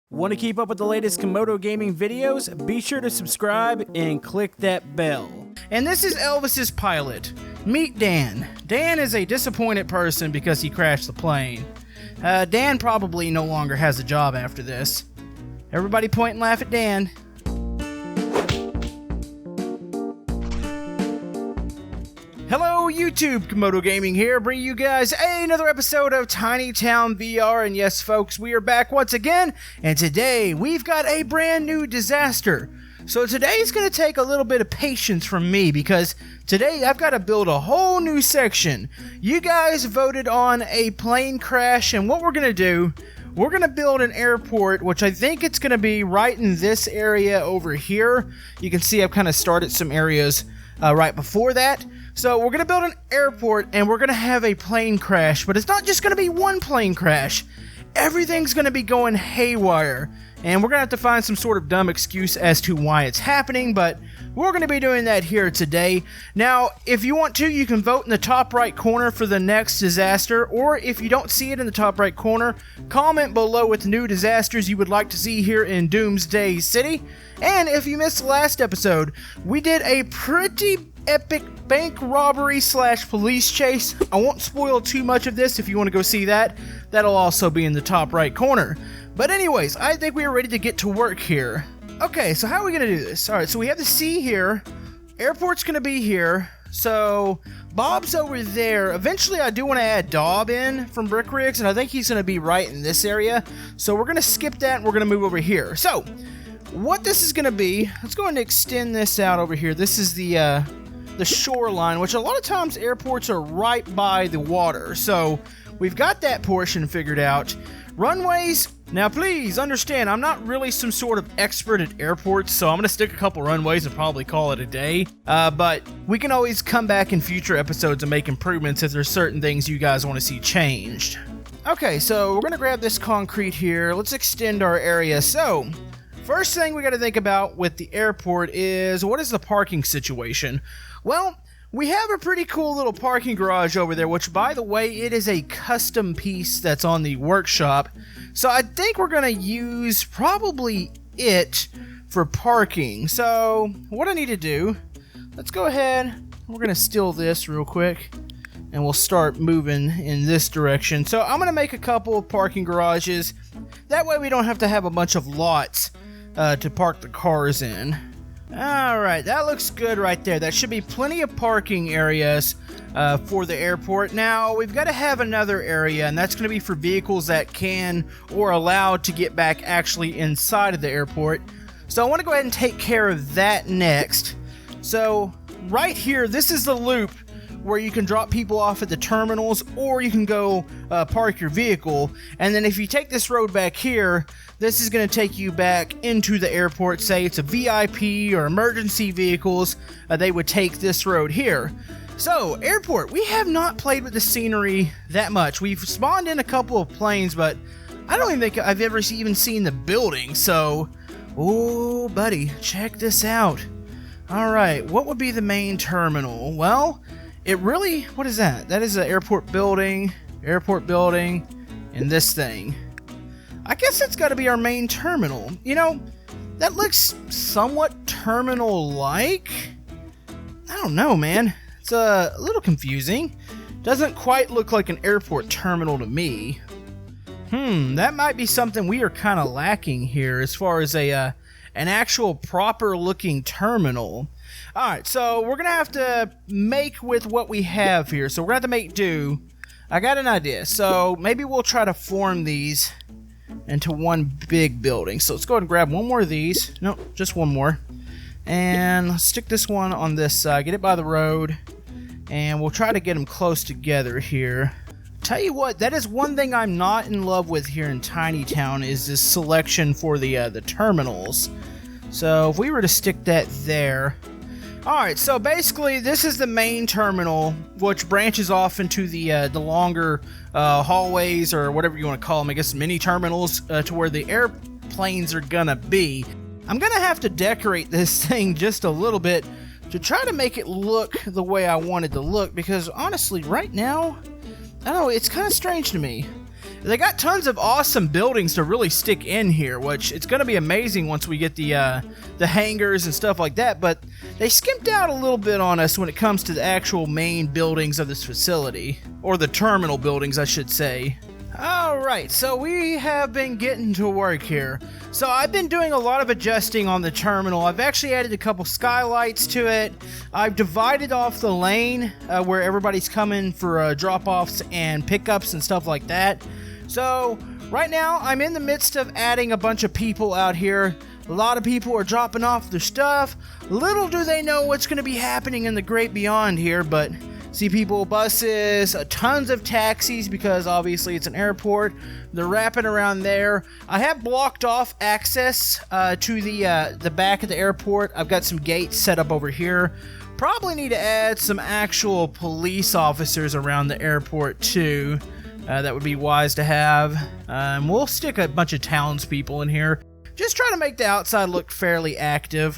Want to keep up with the latest Camodo gaming videos? Be sure to subscribe and click that bell. And this is Elvis's pilot. Meet Dan. Dan is a disappointed person because he crashed the plane. Dan probably no longer has a job after this. Everybody point and laugh at Dan. Hello YouTube, Camodo Gaming here, bringing you guys another episode of Tiny Town VR, and yes folks, we are back once again, and today we've got a brand new disaster. So today's going to take a little bit of patience from me, because today I've got to build a whole new section. You guys voted on a plane crash, and what we're going to do, we're going to build an airport, which I think it's going to be right in this area over here. You can see I've kind of started some areas right before that. So we're going to build an airport and we're going to have a plane crash, but it's not just going to be one plane crash. Everything's going to be going haywire, and we're going to have to find some sort of dumb excuse as to why it's happening, but we're going to be doing that here today. Now, if you want to, you can vote in the top right corner for the next disaster, or if you don't see it in the top right corner, comment below with new disasters you would like to see here in Doomsday City. And if you missed the last episode, we did a pretty epic bank robbery / police chase. I won't spoil too much of this. If you want to go see that, that'll also be in the top right corner. But anyways, I think we are ready to get to work here. Okay, so how are we going to do this? Alright, so we have the sea here. Airport's going to be here. So Bob's over there. Eventually I do want to add Dob in from Brick Rigs, and I think he's going to be right in this area. So we're going to skip that and we're going to move over here. So what this is going to be, let's go ahead and extend this out over here. This is the shoreline, which a lot of times airports are right by the water. So we've got that portion figured out. Runways, now please understand, I'm not really some sort of expert at airports, so I'm going to stick a couple runways and probably call it a day. But we can always come back in future episodes and make improvements if there's certain things you guys want to see changed. Okay, so we're going to grab this concrete here. Let's extend our area. So first thing we got to think about with the airport is, what is the parking situation? Well, we have a pretty cool little parking garage over there, which, by the way, it is a custom piece that's on the workshop. So I think we're going to use probably it for parking. So what I need to do, let's go ahead, we're going to steal this real quick, and we'll start moving in this direction. So I'm going to make a couple of parking garages. That way we don't have to have a bunch of lots to park the cars in. Alright, that looks good right there. That should be plenty of parking areas for the airport. Now, we've got to have another area, and that's going to be for vehicles that can or allowed to get back actually inside of the airport. So I want to go ahead and take care of that next. So right here, this is the loop where you can drop people off at the terminals, or you can go park your vehicle. And then if you take this road back here, this is going to take you back into the airport. Say it's a VIP or emergency vehicles, they would take this road here. So, airport, we have not played with the scenery that much. We've spawned in a couple of planes, but I don't even think I've ever even seen the building. So, oh buddy, check this out. Alright, what would be the main terminal? Well, it really, what is that? That is an airport building, and this thing. I guess it's got to be our main terminal. You know, that looks somewhat terminal-like. I don't know, man. It's a little confusing. Doesn't quite look like an airport terminal to me. That might be something we are kind of lacking here as far as an actual proper-looking terminal. Alright, so we're going to have to make with what we have here. So we're going to have to make do. I got an idea. So maybe we'll try to form these into one big building. So let's go ahead and grab one more of these. Nope, just one more. And let's stick this one on this side. Get it by the road. And we'll try to get them close together here. Tell you what, that is one thing I'm not in love with here in Tiny Town, is this selection for the terminals. So if we were to stick that there. Alright, so basically this is the main terminal, which branches off into the longer hallways, or whatever you want to call them, I guess mini terminals, to where the airplanes are gonna be. I'm gonna have to decorate this thing just a little bit to try to make it look the way I want it to look, because honestly right now, I don't know, it's kind of strange to me. They got tons of awesome buildings to really stick in here, which it's going to be amazing once we get the hangars and stuff like that, but they skimped out a little bit on us when it comes to the actual main buildings of this facility, or the terminal buildings, I should say. Alright, so we have been getting to work here. So I've been doing a lot of adjusting on the terminal. I've actually added a couple skylights to it. I've divided off the lane where everybody's coming for drop-offs and pickups and stuff like that. So right now I'm in the midst of adding a bunch of people out here. A lot of people are dropping off their stuff. Little do they know what's going to be happening in the great beyond here, but see people, buses, tons of taxis because obviously it's an airport. They're wrapping around there. I have blocked off access to the back of the airport. I've got some gates set up over here. Probably need to add some actual police officers around the airport too. That would be wise to have. We'll stick a bunch of townspeople in here. Just try to make the outside look fairly active.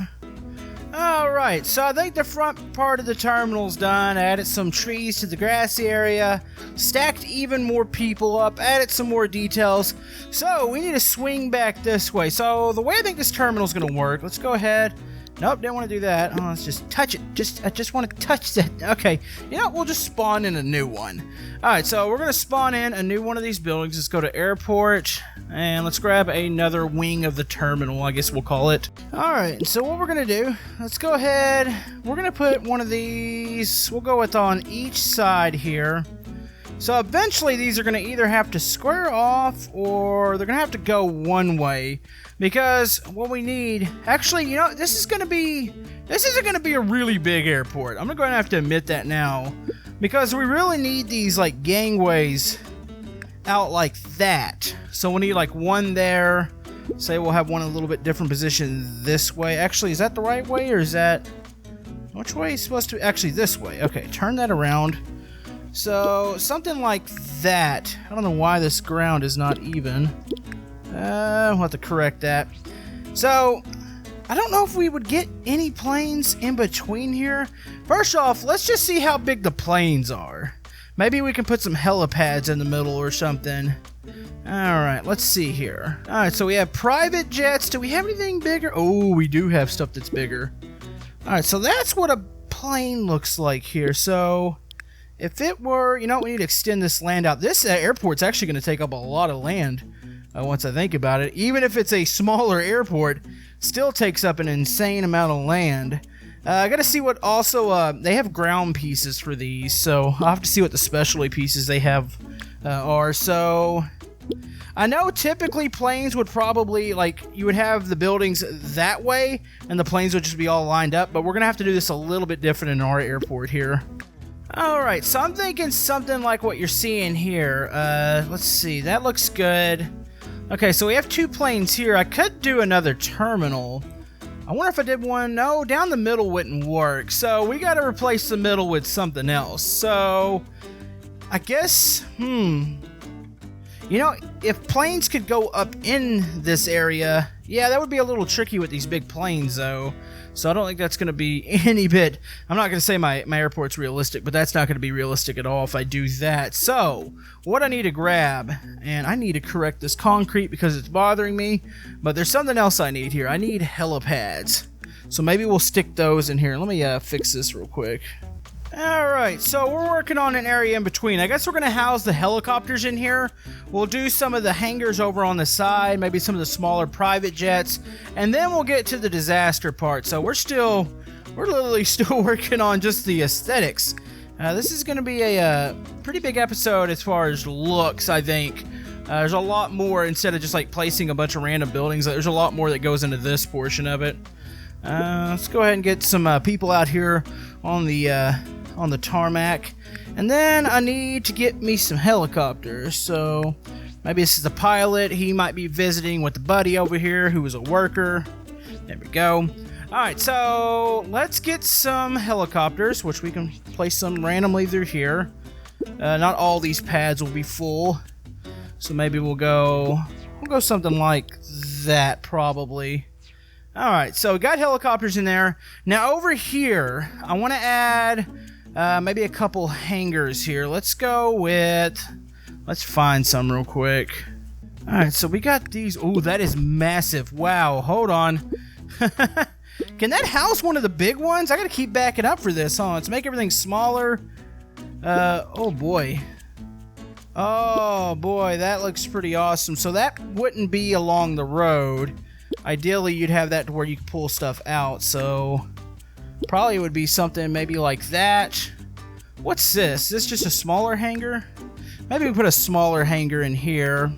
Alright, so I think the front part of the terminal's done. Added some trees to the grassy area, stacked even more people up, added some more details. So we need to swing back this way. So the way I think this terminal's gonna work, let's go ahead. Nope, didn't want to do that. Oh, let's just touch it. I just want to touch that. Okay, you know, we'll just spawn in a new one. Alright, so we're going to spawn in a new one of these buildings. Let's go to airport, and let's grab another wing of the terminal, I guess we'll call it. Alright, so what we're going to do, let's go ahead. We're going to put one of these, we'll go with on each side here. So eventually these are going to either have to square off or they're going to have to go one way. Because what we need, actually, you know, this isn't going to be a really big airport. I'm going to have to admit that now. Because we really need these, like, gangways out like that. So we need, like, one there. Say we'll have one in a little bit different position this way. Actually, is that the right way or is that... Which way is supposed to... Actually, this way. Okay, turn that around. So, something like that. I don't know why this ground is not even. We'll have to correct that. So, I don't know if we would get any planes in between here. First off, let's just see how big the planes are. Maybe we can put some helipads in the middle or something. Alright, let's see here. Alright, so we have private jets. Do we have anything bigger? Oh, we do have stuff that's bigger. Alright, so that's what a plane looks like here. So, if it were... You know, we need to extend this land out. This airport's actually going to take up a lot of land. Once I think about it, even if it's a smaller airport, still takes up an insane amount of land. I gotta see what also, they have ground pieces for these, so I'll have to see what the specialty pieces they have are. So, I know typically planes would probably, like, you would have the buildings that way, and the planes would just be all lined up, but we're gonna have to do this a little bit different in our airport here. Alright, so I'm thinking something like what you're seeing here. Let's see, that looks good. Okay, so we have two planes here. I could do another terminal. I wonder if I did one. No, down the middle wouldn't work. So we got to replace the middle with something else. So I guess, you know, if planes could go up in this area, yeah, that would be a little tricky with these big planes, though. So I don't think that's going to be any bit... I'm not going to say my airport's realistic, but that's not going to be realistic at all if I do that. So, what I need to grab, and I need to correct this concrete because it's bothering me, but there's something else I need here. I need helipads. So maybe we'll stick those in here. Let me fix this real quick. Alright, so we're working on an area in between. I guess we're going to house the helicopters in here. We'll do some of the hangars over on the side, maybe some of the smaller private jets, and then we'll get to the disaster part. So we're literally still working on just the aesthetics. This is going to be a pretty big episode as far as looks, I think. There's a lot more, instead of just like placing a bunch of random buildings, there's a lot more that goes into this portion of it. Let's go ahead and get some people out here on the tarmac, and then I need to get me some helicopters. So maybe this is the pilot. He might be visiting with the buddy over here who is a worker. There we go. Alright, so let's get some helicopters, which we can place them randomly through here. Not all these pads will be full, so maybe we'll go something like that probably. Alright, so we got helicopters in there. Now over here, I want to add maybe a couple hangars here. Let's Let's find some real quick. Alright, so we got these. Ooh, that is massive. Wow, hold on. Can that house one of the big ones? I gotta keep backing up for this, huh? Let's make everything smaller. Oh boy. Oh boy, that looks pretty awesome. So that wouldn't be along the road. Ideally, you'd have that to where you can pull stuff out. So probably it would be something maybe like that. What's this? Is this just a smaller hangar? Maybe we put a smaller hangar in here.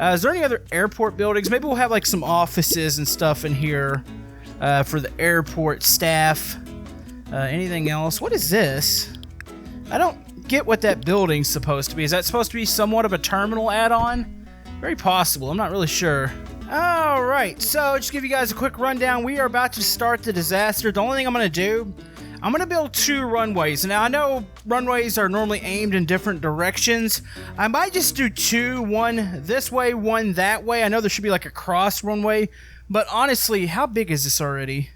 Is there any other airport buildings? Maybe we'll have like some offices and stuff in here for the airport staff. Anything else? What is this? I don't get what that building's supposed to be. Is that supposed to be somewhat of a terminal add-on? Very possible. I'm not really sure. Alright, so just to give you guys a quick rundown, we are about to start the disaster. The only thing I'm going to do, I'm going to build 2 runways. Now, I know runways are normally aimed in different directions. I might just do 2, one this way, one that way. I know there should be like a cross runway, but honestly, how big is this already?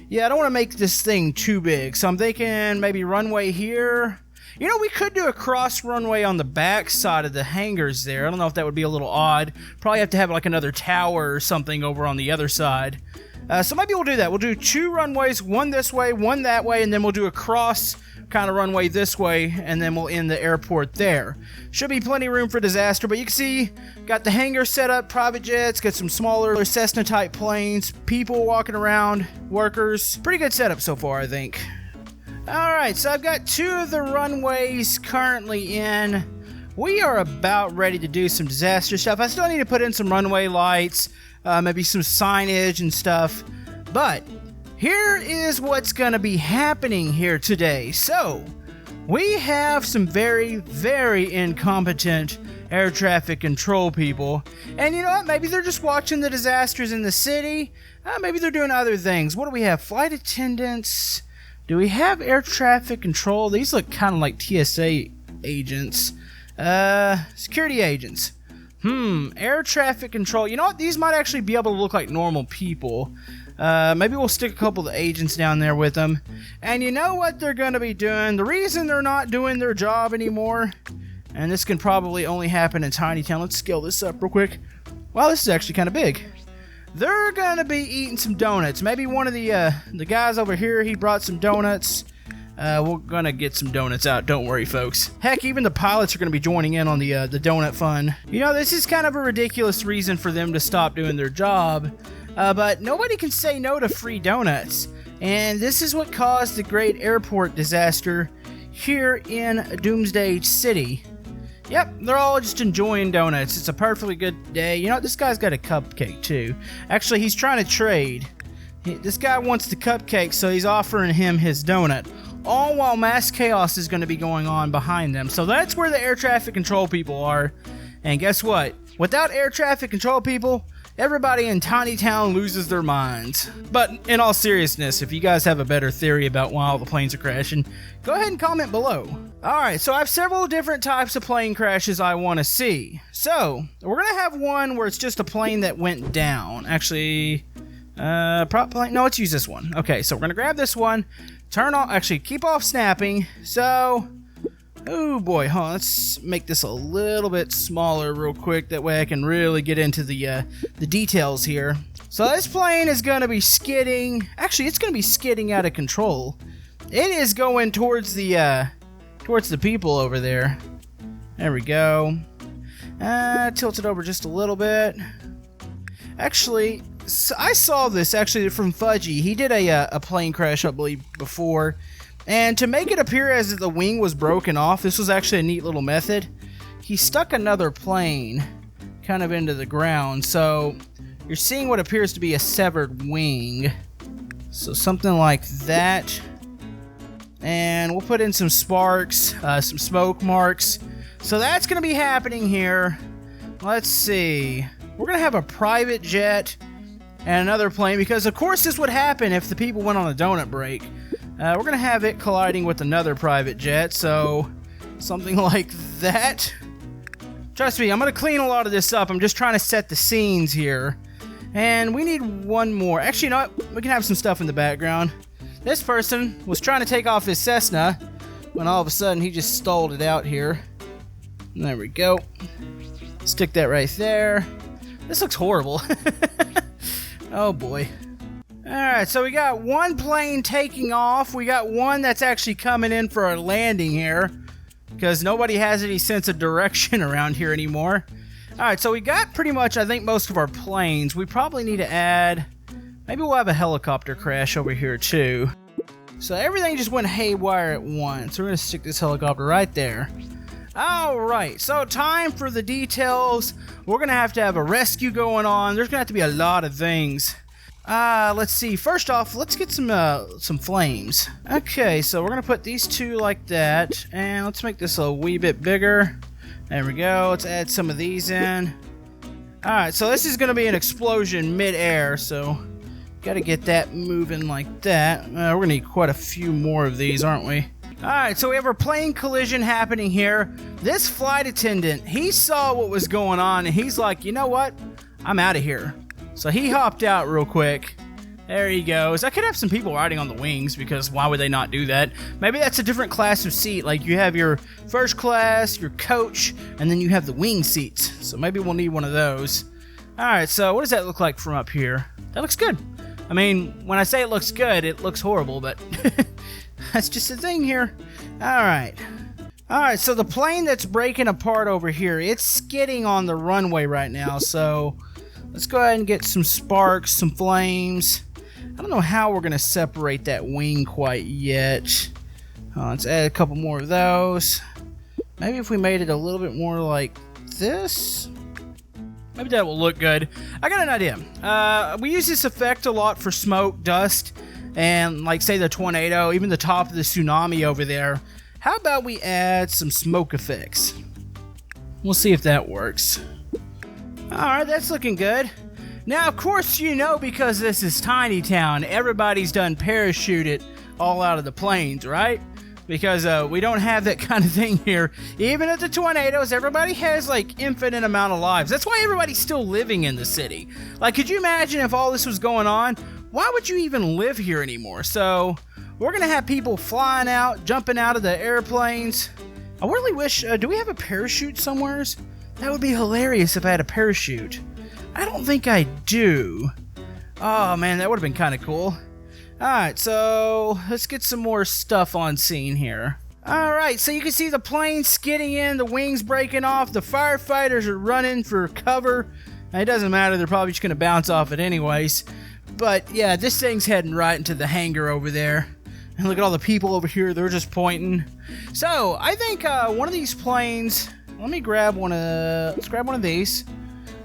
Yeah, I don't want to make this thing too big, so I'm thinking maybe runway here. You know, we could do a cross runway on the back side of the hangars there. I don't know if that would be a little odd. Probably have to have like another tower or something over on the other side. So maybe we'll do that. We'll do 2 runways, one this way, one that way, and then we'll do a cross kind of runway this way, and then we'll end the airport there. Should be plenty of room for disaster, but you can see, got the hangar set up, private jets, got some smaller Cessna type planes, people walking around, workers. Pretty good setup so far, I think. Alright, so I've got 2 of the runways currently in. We are about ready to do some disaster stuff. I still need to put in some runway lights, maybe some signage and stuff. But here is what's going to be happening here today. So, we have some very, very incompetent air traffic control people. And you know what? Maybe they're just watching the disasters in the city. Maybe they're doing other things. What do we have? Flight attendants. Do we have air traffic control? These look kind of like TSA agents. Security agents. Air traffic control. You know what? These might actually be able to look like normal people. Maybe we'll stick a couple of the agents down there with them. And you know what they're going to be doing? The reason they're not doing their job anymore, and this can probably only happen in Tiny Town. Let's scale this up real quick. Wow, this is actually kind of big. They're going to be eating some donuts. Maybe one of the guys over here, he brought some donuts. We're going to get some donuts out. Don't worry, folks. Heck, even the pilots are going to be joining in on the donut fun. You know, this is kind of a ridiculous reason for them to stop doing their job. But nobody can say no to free donuts. And this is what caused the great airport disaster here in Doomsday City. Yep, they're all just enjoying donuts. It's a perfectly good day. You know, this guy's got a cupcake too. Actually, he's trying to trade. This guy wants the cupcake, so he's offering him his donut. All while mass chaos is going to be going on behind them. So that's where the air traffic control people are. And guess what? Without air traffic control people, everybody in Tiny Town loses their minds. But in all seriousness, if you guys have a better theory about why all the planes are crashing, go ahead and comment below. Alright, so I have several different types of plane crashes I want to see. So, we're going to have one where it's just a plane that went down. Actually, prop plane? No, let's use this one. Okay, so we're going to grab this one, turn off, actually keep off snapping. So, oh boy, let's make this a little bit smaller real quick. That way I can really get into the details here. So this plane is going to be skidding. Actually, it's going to be skidding out of control. It is going towards the people over there. There we go. Tilt it over just a little bit. Actually, so I saw this actually from Fudgy. He did a plane crash, I believe, before. And to make it appear as if the wing was broken off, this was actually a neat little method. He stuck another plane kind of into the ground. So you're seeing what appears to be a severed wing. So something like that. And we'll put in some sparks, some smoke marks. So that's going to be happening here. Let's see. We're going to have a private jet and another plane, because of course this would happen if the people went on a donut break. We're going to have it colliding with another private jet, so something like that. Trust me, I'm going to clean a lot of this up. I'm just trying to set the scenes here. And we need one more. Actually, you know what? We can have some stuff in the background. This person was trying to take off his Cessna when all of a sudden he just stalled it out here. There we go. Stick that right there. This looks horrible. Oh boy. Alright, so we got one plane taking off. We got one that's actually coming in for a landing here, because nobody has any sense of direction around here anymore. Alright, so we got pretty much, I think, most of our planes. We probably need to add... Maybe we'll have a helicopter crash over here too. So everything just went haywire at once. We're going to stick this helicopter right there. Alright, so time for the details. We're going to have a rescue going on. There's going to have to be a lot of things. Let's see. First off, let's get some flames. Okay, so we're going to put these two like that. And let's make this a wee bit bigger. There we go. Let's add some of these in. Alright, so this is going to be an explosion mid-air, so got to get that moving like that. We're going to need quite a few more of these, aren't we? Alright, so we have our plane collision happening here. This flight attendant, he saw what was going on, and he's like, you know what? I'm out of here. So he hopped out real quick. There he goes. I could have some people riding on the wings, because why would they not do that? Maybe that's a different class of seat. Like, you have your first class, your coach, and then you have the wing seats. So maybe we'll need one of those. Alright, so what does that look like from up here? That looks good. I mean, when I say it looks good, it looks horrible, but that's just the thing here. Alright. Alright, so the plane that's breaking apart over here, it's skidding on the runway right now, so let's go ahead and get some sparks, some flames. I don't know how we're going to separate that wing quite yet. Let's add a couple more of those. Maybe if we made it a little bit more like this, maybe that will look good. I got an idea. We use this effect a lot for smoke, dust, and like say the tornado, even the top of the tsunami over there. How about we add some smoke effects? We'll see if that works. Alright, that's looking good. Now, of course, you know, because this is Tiny Town, everybody's done parachuted all out of the planes, right? Because we don't have that kind of thing here. Even at the tornadoes, everybody has like infinite amount of lives. That's why everybody's still living in the city. Like, could you imagine if all this was going on? Why would you even live here anymore? So we're gonna have people flying out, jumping out of the airplanes. I really wish, do we have a parachute somewhere? That would be hilarious if I had a parachute. I don't think I do. Oh man, that would have been kind of cool. Alright, so let's get some more stuff on scene here. Alright, so you can see the plane skidding in, the wings breaking off, the firefighters are running for cover. Now, it doesn't matter, they're probably just going to bounce off it anyways. But yeah, this thing's heading right into the hangar over there. And look at all the people over here, they're just pointing. So, I think one of these planes, let me grab let's grab one of these.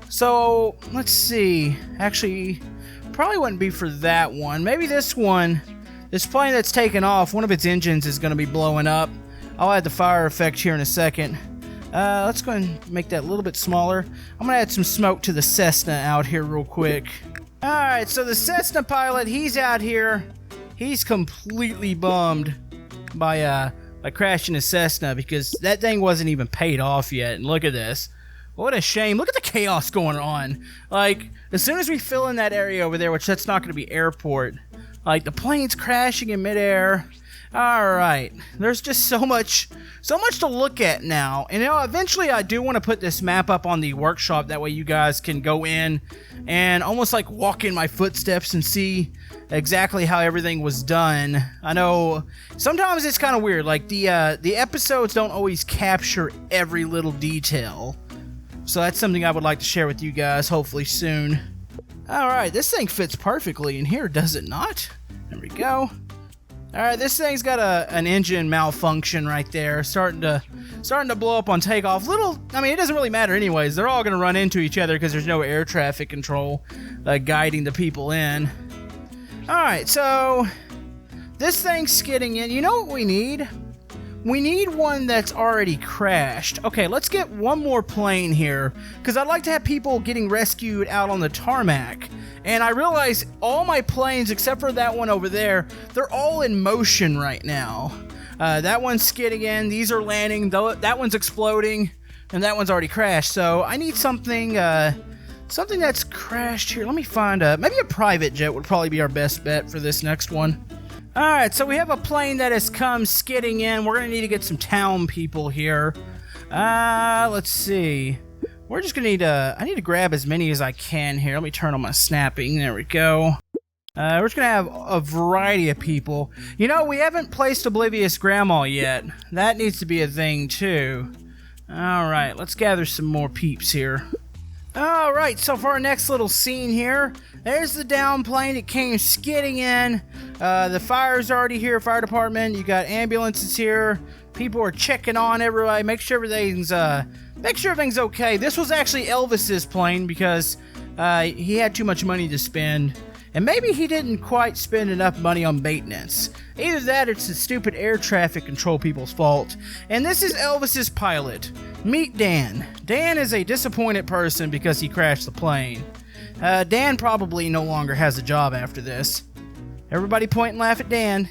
So, let's see, actually, probably wouldn't be for that one. Maybe this one, this plane that's taken off, one of its engines is going to be blowing up. I'll add the fire effect here in a second. Let's go and make that a little bit smaller. I'm going to add some smoke to the Cessna out here real quick. Alright, so the Cessna pilot, he's out here. He's completely bummed by crashing his Cessna because that thing wasn't even paid off yet. And look at this. What a shame. Look at the chaos going on. Like, as soon as we fill in that area over there, which that's not going to be airport, like, the plane's crashing in midair. Alright. There's just so much to look at now. And, you know, eventually I do want to put this map up on the workshop. That way you guys can go in and almost, like, walk in my footsteps and see exactly how everything was done. I know sometimes it's kind of weird. Like, the episodes don't always capture every little detail. So that's something I would like to share with you guys, hopefully soon. Alright, this thing fits perfectly in here, does it not? There we go. Alright, this thing's got an engine malfunction right there, starting to blow up on takeoff. I mean, it doesn't really matter anyways. They're all going to run into each other because there's no air traffic control guiding the people in. Alright, so this thing's skidding in. You know what we need? We need one that's already crashed. Okay, let's get one more plane here, because I'd like to have people getting rescued out on the tarmac. And I realize all my planes, except for that one over there, they're all in motion right now. That one's skidding in, these are landing, that one's exploding, and that one's already crashed. So I need something that's crashed here. Let me find maybe a private jet would probably be our best bet for this next one. Alright, so we have a plane that has come skidding in. We're going to need to get some town people here. Let's see. We're just gonna need I need to grab as many as I can here. Let me turn on my snapping. There we go. We're just gonna have a variety of people. You know, we haven't placed Oblivious Grandma yet. That needs to be a thing too. Alright, let's gather some more peeps here. Alright, so for our next little scene here, there's the down plane. It came skidding in. The fire's already here, fire department. You got ambulances here. People are checking on everybody, make sure everything's okay. This was actually Elvis's plane because he had too much money to spend. And maybe he didn't quite spend enough money on maintenance. Either that or it's the stupid air traffic control people's fault. And this is Elvis's pilot. Meet Dan. Dan is a disappointed person because he crashed the plane. Dan probably no longer has a job after this. Everybody point and laugh at Dan.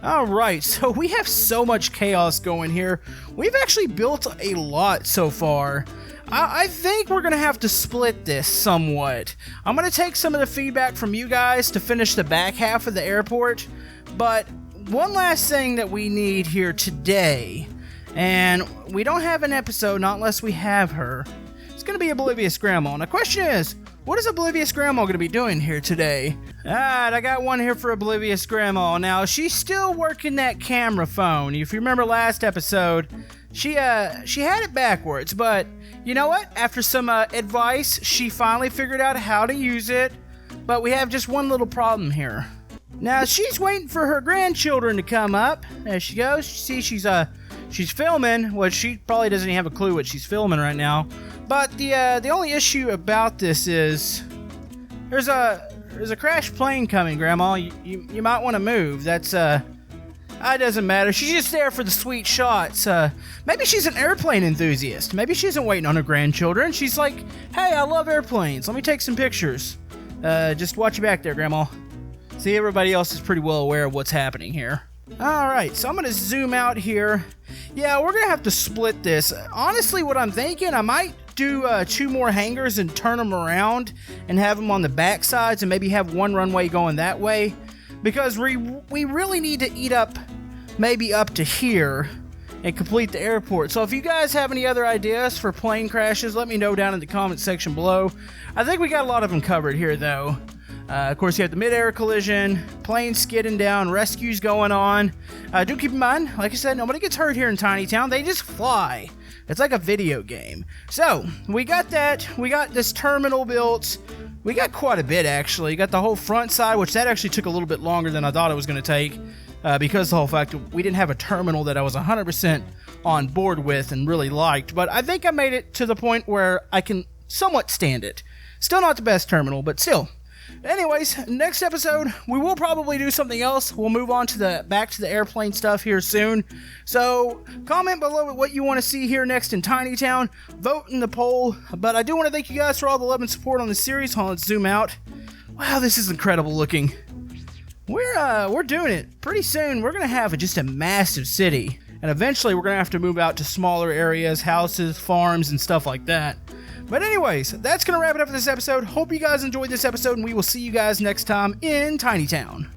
Alright, so we have so much chaos going here. We've actually built a lot so far. I think we're going to have to split this somewhat. I'm going to take some of the feedback from you guys to finish the back half of the airport. But one last thing that we need here today, and we don't have an episode not unless we have her, it's going to be Oblivious Grandma. And the question is, what is Oblivious Grandma going to be doing here today? Alright, I got one here for Oblivious Grandma. Now, she's still working that camera phone. If you remember last episode, she had it backwards, but you know what? After some advice, she finally figured out how to use it. But we have just one little problem here. Now, she's waiting for her grandchildren to come up. There she goes. See, she's filming. Well, she probably doesn't even have a clue what she's filming right now. But the only issue about this is there's a crashed plane coming, Grandma. You might want to move. That's it doesn't matter. She's just there for the sweet shots. Maybe she's an airplane enthusiast. Maybe she isn't waiting on her grandchildren. She's like, hey, I love airplanes. Let me take some pictures. Just watch your back there, Grandma. See, everybody else is pretty well aware of what's happening here. Alright, so I'm going to zoom out here. Yeah, we're going to have to split this. Honestly, what I'm thinking, I might do 2 more hangars and turn them around and have them on the back sides and maybe have one runway going that way. Because we really need to eat up maybe up to here and complete the airport. So if you guys have any other ideas for plane crashes, let me know down in the comment section below. I think we got a lot of them covered here though. Of course, you have the mid-air collision, planes skidding down, rescues going on. Do keep in mind, like I said, nobody gets hurt here in Tiny Town. They just fly. It's like a video game. So, we got that. We got this terminal built. We got quite a bit, actually. We got the whole front side, which that actually took a little bit longer than I thought it was going to take. Because the whole fact we didn't have a terminal that I was 100% on board with and really liked. But I think I made it to the point where I can somewhat stand it. Still not the best terminal, but still. Anyways, next episode, we will probably do something else. We'll move on to back to the airplane stuff here soon. So, comment below what you want to see here next in Tiny Town. Vote in the poll. But I do want to thank you guys for all the love and support on the series. Hold on, let's zoom out. Wow, this is incredible looking. We're doing it. Pretty soon, we're going to have just a massive city. And eventually, we're going to have to move out to smaller areas, houses, farms, and stuff like that. But anyways, that's going to wrap it up for this episode. Hope you guys enjoyed this episode, and we will see you guys next time in Tiny Town.